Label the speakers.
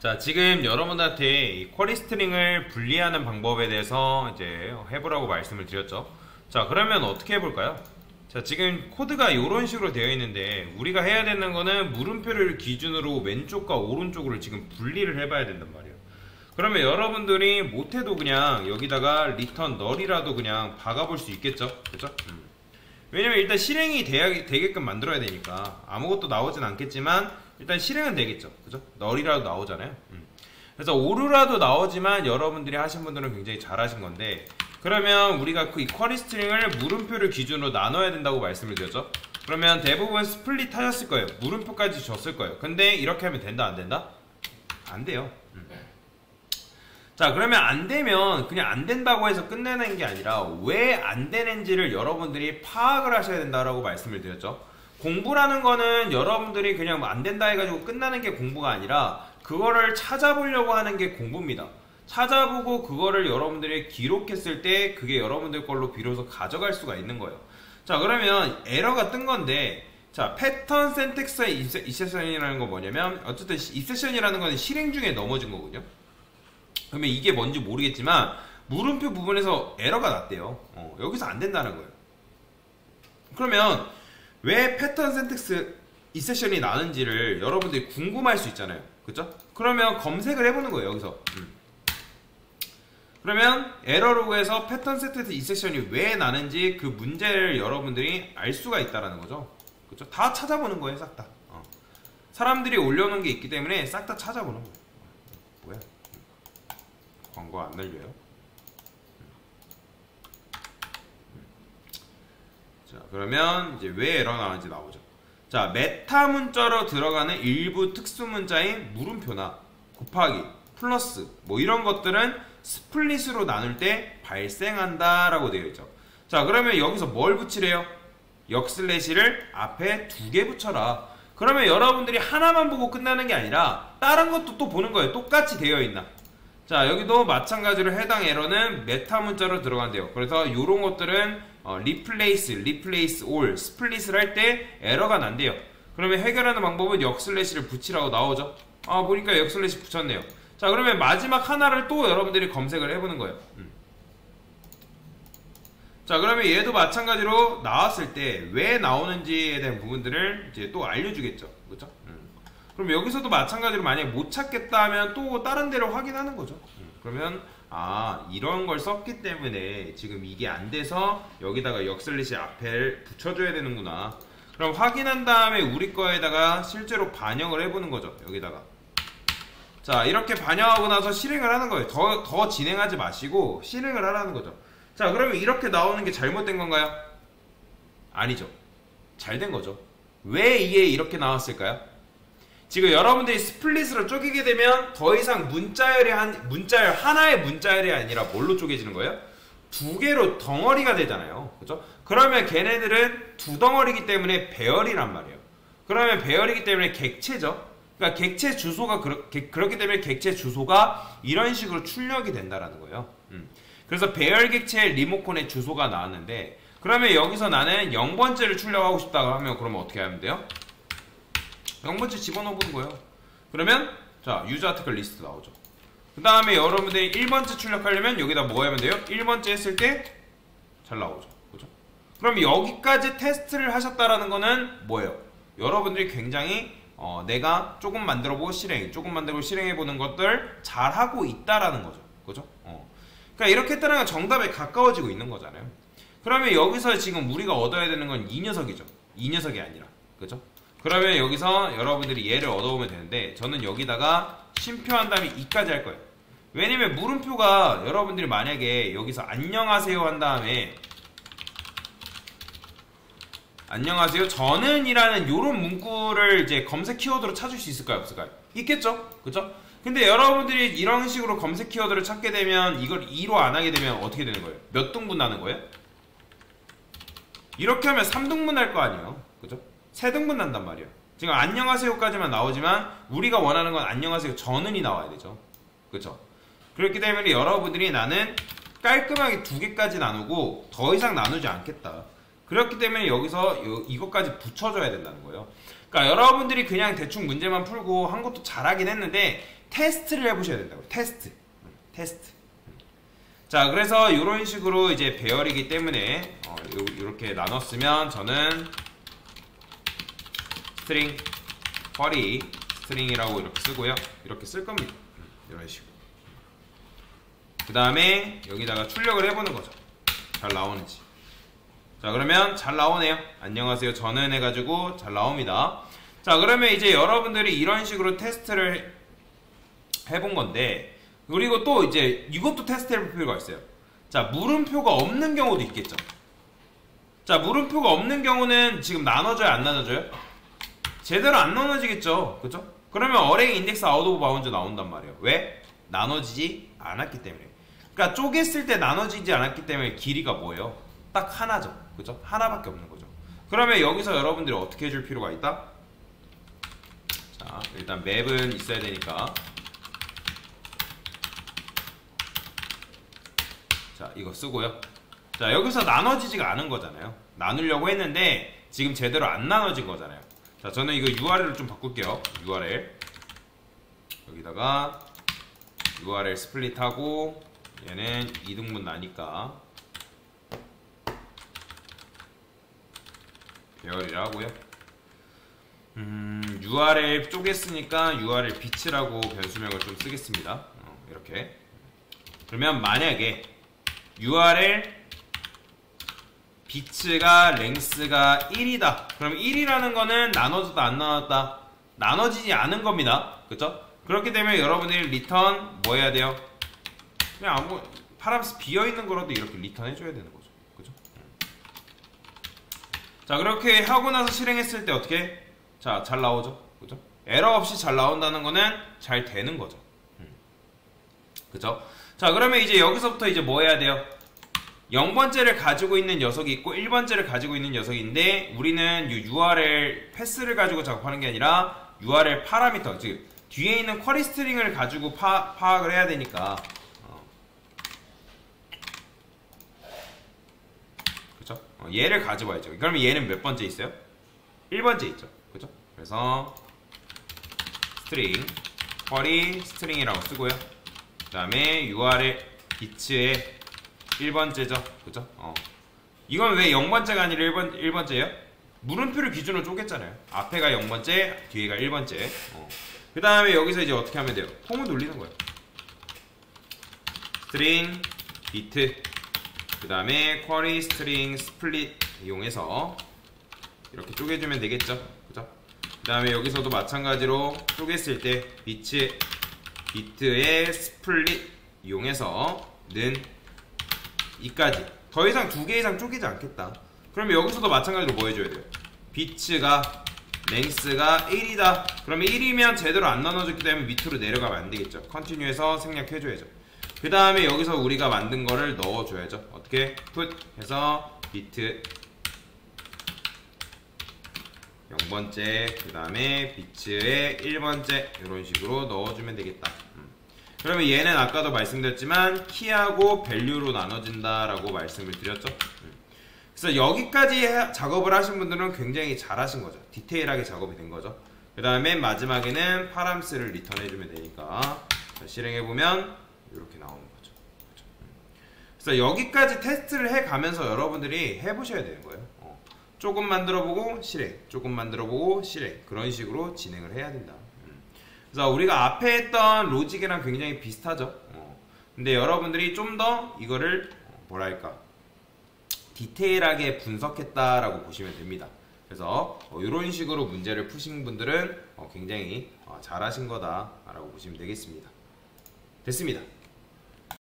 Speaker 1: 자, 지금 여러분들한테 이 쿼리 스트링을 분리하는 방법에 대해서 이제 해보라고 말씀을 드렸죠. 자, 그러면 어떻게 해볼까요? 자, 지금 코드가 이런 식으로 되어 있는데 우리가 해야 되는 거는 물음표를 기준으로 왼쪽과 오른쪽으로 지금 분리를 해봐야 된단 말이에요. 그러면 여러분들이 못해도 그냥 여기다가 return null이라도 그냥 박아볼 수 있겠죠? 그죠? 왜냐면 일단 실행이 되게끔 만들어야 되니까 아무것도 나오진 않겠지만 일단 실행은 되겠죠. 그죠? null이라도 나오잖아요. 그래서 oru라도 나오지만 여러분들이 하신 분들은 굉장히 잘하신 건데, 그러면 우리가 그 이 쿼리 스트링을 물음표를 기준으로 나눠야 된다고 말씀을 드렸죠. 그러면 대부분 스플릿 하셨을 거예요. 물음표까지 줬을 거예요. 근데 이렇게 하면 된다 안 된다? 안 돼요. 자, 그러면 안 되면 그냥 안 된다고 해서 끝내는 게 아니라 왜 안 되는지를 여러분들이 파악을 하셔야 된다라고 말씀을 드렸죠. 공부라는 거는 여러분들이 그냥 안 된다 해가지고 끝나는 게 공부가 아니라 그거를 찾아보려고 하는 게 공부입니다. 찾아보고 그거를 여러분들이 기록했을 때 그게 여러분들 걸로 비로소 가져갈 수가 있는 거예요. 자, 그러면 에러가 뜬 건데, 자, 패턴 센텍스의 이세션이라는 건 뭐냐면, 어쨌든 이세션이라는 건 실행 중에 넘어진 거거든요. 그러면 이게 뭔지 모르겠지만 물음표 부분에서 에러가 났대요. 여기서 안 된다는 거예요. 그러면 왜 패턴 센텍스 이세션이 나는지를 여러분들이 궁금할 수 있잖아요. 그쵸? 그러면 검색을 해보는 거예요. 여기서. 그러면 에러로그에서 패턴 센텍스 이세션이 왜 나는지 그 문제를 여러분들이 알 수가 있다는 거죠. 그쵸? 다 찾아보는 거예요. 싹 다. 사람들이 올려놓은 게 있기 때문에 싹 다 찾아보는 거예요. 뭐야? 광고 안 날려요? 자, 그러면 이제 왜 에러 나왔는지 나오죠. 자, 메타 문자로 들어가는 일부 특수 문자인 물음표나 곱하기, 플러스 뭐 이런 것들은 스플릿으로 나눌 때 발생한다 라고 되어 있죠. 자, 그러면 여기서 뭘 붙이래요? 역슬래시를 앞에 2개 붙여라. 그러면 여러분들이 하나만 보고 끝나는 게 아니라 다른 것도 또 보는 거예요. 똑같이 되어 있나. 자, 여기도 마찬가지로 해당 에러는 메타 문자로 들어간대요. 그래서 이런 것들은 replace all, 스플릿을 할 때 에러가 난대요. 그러면 해결하는 방법은 역슬래시를 붙이라고 나오죠. 보니까 역슬래시 붙였네요. 자, 그러면 마지막 하나를 또 여러분들이 검색을 해보는 거예요. 자, 그러면 얘도 마찬가지로 나왔을 때 왜 나오는지에 대한 부분들을 이제 또 알려주겠죠. 그렇죠? 그럼 여기서도 마찬가지로 만약에 못 찾겠다 하면 또 다른 데로 확인하는 거죠. 그러면 이런 걸 썼기 때문에 지금 이게 안 돼서 여기다가 역슬래시 앞에 붙여줘야 되는구나. 그럼 확인한 다음에 우리 거에다가 실제로 반영을 해보는 거죠. 여기다가. 자, 이렇게 반영하고 나서 실행을 하는 거예요. 더 진행하지 마시고 실행을 하라는 거죠. 자, 그러면 이렇게 나오는 게 잘못된 건가요? 아니죠. 잘 된 거죠. 왜 이게 이렇게 나왔을까요? 지금 여러분들이 스플릿으로 쪼개게 되면 더 이상 문자열의 하나의 문자열이 아니라 뭘로 쪼개지는 거예요? 2개로 덩어리가 되잖아요. 그죠? 그러면 걔네들은 2덩어리이기 때문에 배열이란 말이에요. 그러면 배열이기 때문에 객체죠. 그러니까 객체 주소가 그렇기 때문에 객체 주소가 이런 식으로 출력이 된다라는 거예요. 그래서 배열 객체의 리모컨의 주소가 나왔는데, 그러면 여기서 나는 0번째를 출력하고 싶다고 하면 그러면 어떻게 하면 돼요? 0번째 집어넣어보는 거예요. 그러면 자, 유저 아티클 리스트 나오죠. 그 다음에 여러분들이 1번째 출력하려면 여기다 뭐 하면 돼요? 1번째 했을 때 잘 나오죠. 그죠? 그럼 여기까지 테스트를 하셨다라는 거는 뭐예요? 여러분들이 굉장히 내가 조금 만들어보고 조금 만들고 실행해보는 것들 잘하고 있다라는 거죠. 그죠? 그러니까 이렇게 했다는 건 정답에 가까워지고 있는 거잖아요. 그러면 여기서 지금 우리가 얻어야 되는 건 이 녀석이죠. 이 녀석이 아니라. 그죠? 그러면 여기서 여러분들이 얘를 얻어오면 되는데, 저는 여기다가 쉼표한 다음에 2까지 할 거예요. 왜냐면 물음표가 여러분들이 만약에 여기서 안녕하세요 한 다음에 안녕하세요 저는 이라는 요런 문구를 이제 검색 키워드로 찾을 수 있을까요? 없을까요? 있겠죠? 그쵸? 근데 여러분들이 이런 식으로 검색 키워드를 찾게 되면 이걸 2로 안 하게 되면 어떻게 되는 거예요? 몇 등분 나는 거예요? 이렇게 하면 3등분 날 거 아니에요? 그죠? 3등분 난단 말이에요. 지금 안녕하세요까지만 나오지만 우리가 원하는 건 안녕하세요 저는이 나와야 되죠. 그쵸? 그렇기 때문에 여러분들이 나는 깔끔하게 2개까지 나누고 더 이상 나누지 않겠다. 그렇기 때문에 여기서 이것까지 붙여줘야 된다는 거예요. 그러니까 여러분들이 그냥 대충 문제만 풀고 한 것도 잘하긴 했는데 테스트를 해보셔야 된다고. 테스트. 자, 그래서 이런 식으로 이제 배열이기 때문에 이렇게 나눴으면 저는 스트링 쿼리 스트링이라고 이렇게 쓰고요. 이렇게 쓸 겁니다. 이런 식으로. 그 다음에 여기다가 출력을 해보는 거죠. 잘 나오는지. 자, 그러면 잘 나오네요. 안녕하세요 저는 해가지고 잘 나옵니다. 자, 그러면 이제 여러분들이 이런 식으로 테스트를 해본 건데, 그리고 또 이제 이것도 테스트 해볼 필요가 있어요. 자, 물음표가 없는 경우도 있겠죠. 자, 물음표가 없는 경우는 지금 나눠져요, 안 나눠져요? 제대로 안 나눠지겠죠. 그죠? 그러면 어레이 인덱스 아웃 오브 바운드 나온단 말이에요. 왜? 나눠지지 않았기 때문에. 그러니까 쪼갰을 때 나눠지지 않았기 때문에 길이가 뭐예요? 딱 하나죠. 그죠? 하나밖에 없는 거죠. 그러면 여기서 여러분들이 어떻게 해줄 필요가 있다? 자, 일단 맵은 있어야 되니까. 자, 이거 쓰고요. 자, 여기서 나눠지지가 않은 거잖아요. 나누려고 했는데 지금 제대로 안 나눠진 거잖아요. 자, 저는 이거 URL을 좀 바꿀게요. URL 여기다가 URL 스플릿하고, 얘는 이등분 나니까 배열이라 하고요. URL 쪼갰으니까 URL 빛이라고 변수명을 좀 쓰겠습니다. 이렇게. 그러면 만약에 URL 비츠가 랭스가 1이다. 그럼 1이라는 거는 나눠졌다 안 나눠졌다? 나눠지지 않은 겁니다. 그쵸? 그렇기 때문에 여러분들이 리턴 뭐 해야 돼요? 그냥 아무 파람스 비어있는 거라도 이렇게 리턴 해줘야 되는 거죠. 그죠? 자, 그렇게 하고 나서 실행했을 때 어떻게? 자, 잘 나오죠? 그죠? 에러 없이 잘 나온다는 거는 잘 되는 거죠. 그죠? 자, 그러면 이제 여기서부터 이제 뭐 해야 돼요? 0번째를 가지고 있는 녀석이 있고 1번째를 가지고 있는 녀석이 있는데, 우리는 이 URL 패스를 가지고 작업하는 게 아니라 URL 파라미터, 즉 뒤에 있는 쿼리 스트링을 가지고 파악을 해야 되니까, 그쵸? 얘를 가져와야죠. 그러면 얘는 몇 번째 있어요? 1번째 있죠. 그죠? 그래서 스트링 쿼리 스트링이라고 쓰고요. 그 다음에 URL 비츠의 1번째죠. 그죠? 이건 왜 0번째가 아니라 1번째예요? 물음표를 기준으로 쪼갰잖아요. 앞에가 0번째, 뒤에가 1번째. 그 다음에 여기서 이제 어떻게 하면 돼요? 홈을 돌리는 거예요. 스트링, 비트, 그 다음에 쿼리 스트링 스플릿 이용해서 이렇게 쪼개주면 되겠죠. 그죠? 그 다음에 여기서도 마찬가지로 쪼갰을 때 비트의 스플릿 이용해서는 이까지. 더 이상 2개 이상 쪼개지 않겠다. 그러면 여기서도 마찬가지로 뭐 해줘야 돼요? 비츠가 랭스가 1이다. 그러면 1이면 제대로 안 나눠졌기 때문에 밑으로 내려가면 안 되겠죠. 컨티뉴해서 생략해줘야죠. 그 다음에 여기서 우리가 만든 거를 넣어줘야죠. 어떻게? put 해서 비트 0번째, 그 다음에 비츠의 1번째 이런 식으로 넣어주면 되겠다. 그러면 얘는 아까도 말씀드렸지만 키하고 밸류로 나눠진다 라고 말씀을 드렸죠. 그래서 여기까지 작업을 하신 분들은 굉장히 잘 하신 거죠. 디테일하게 작업이 된 거죠. 그 다음에 마지막에는 파람스를 리턴해주면 되니까, 자, 실행해보면 이렇게 나오는 거죠. 그래서 여기까지 테스트를 해가면서 여러분들이 해보셔야 되는 거예요. 조금 만들어보고 실행, 조금 만들어보고 실행, 그런 식으로 진행을 해야 된다. 그래서 우리가 앞에 했던 로직이랑 굉장히 비슷하죠. 근데 여러분들이 좀 더 이거를 뭐랄까 디테일하게 분석했다라고 보시면 됩니다. 그래서 이런 식으로 문제를 푸신 분들은 굉장히 잘하신 거다라고 보시면 되겠습니다. 됐습니다.